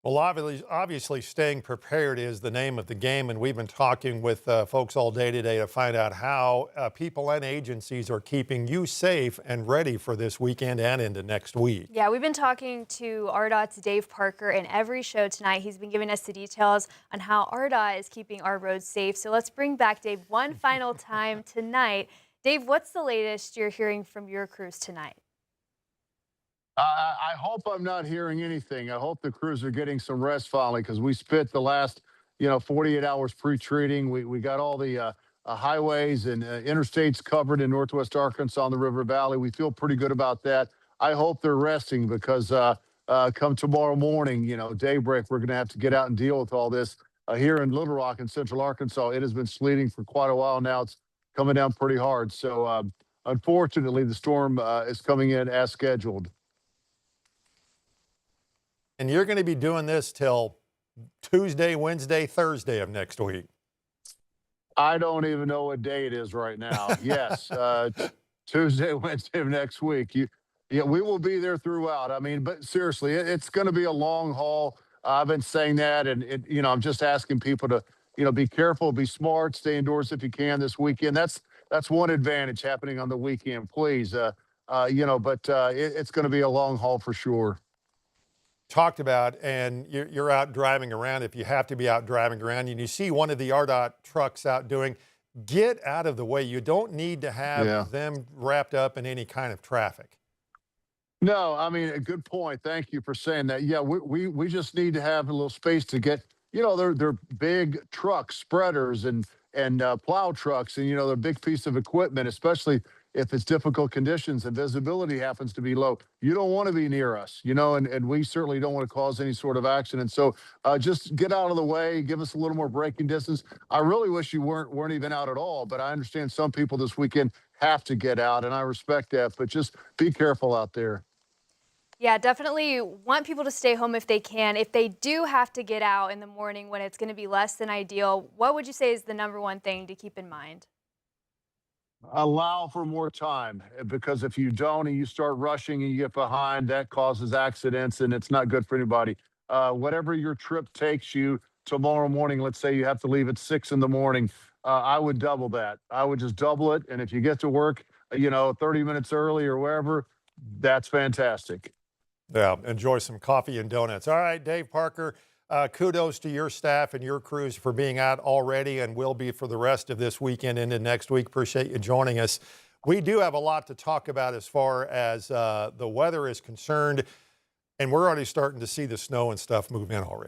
Well, obviously, staying prepared is the name of the game, and we've been talking with folks all day today to find out how people and agencies are keeping you safe and ready for this weekend and into next week. Yeah, we've been talking to ARDOT's Dave Parker in every show tonight. He's been giving us the details on how ARDOT is keeping our roads safe. So let's bring back Dave one final time tonight. Dave, what's the latest you're hearing from your crews tonight? I hope I'm not hearing anything. I hope the crews are getting some rest finally because we spent the last, 48 hours pre-treating. We got all the highways and interstates covered in Northwest Arkansas and the River Valley. We feel pretty good about that. I hope they're resting because come tomorrow morning, daybreak, we're going to have to get out and deal with all this. Here in Little Rock in Central Arkansas, it has been sleeting for quite a while now. It's coming down pretty hard. So unfortunately, the storm is coming in as scheduled. And you're going to be doing this till Tuesday, Wednesday, Thursday of next week. I don't even know what day it is right now. Yes, Tuesday, Wednesday of next week. Yeah, we will be there throughout. I mean, but seriously, it's going to be a long haul. I've been saying that, and I'm just asking people to, be careful, be smart, stay indoors if you can this weekend. That's one advantage happening on the weekend. Please, it's going to be a long haul for sure. Talked about, and you're out driving around if you have to be out driving around and you see one of the ARDOT trucks out doing, get out of the way. You don't need to have them wrapped up in any kind of traffic. No, I mean, a good point. Thank you for saying that. Yeah, we just need to have a little space to get, they're big trucks, spreaders and plow trucks, and they're a big piece of equipment, especially if it's difficult conditions and visibility happens to be low. You don't want to be near us, and we certainly don't want to cause any sort of accident. So just get out of the way, give us a little more braking distance. I really wish you weren't even out at all, but I understand some people this weekend have to get out, and I respect that. But just be careful out there. Yeah, definitely want people to stay home if they can. If they do have to get out in the morning when it's going to be less than ideal, what would you say is the number one thing to keep in mind? Allow for more time because if you don't and you start rushing and you get behind, that causes accidents and it's not good for anybody. Whatever your trip takes you tomorrow morning, let's say you have to leave at 6 in the morning, I would double that. I would just double it. And if you get to work, 30 minutes early or wherever, that's fantastic. Yeah, enjoy some coffee and donuts. All right, Dave Parker, kudos to your staff and your crews for being out already and will be for the rest of this weekend into next week. Appreciate you joining us. We do have a lot to talk about as far as the weather is concerned, and we're already starting to see the snow and stuff move in already.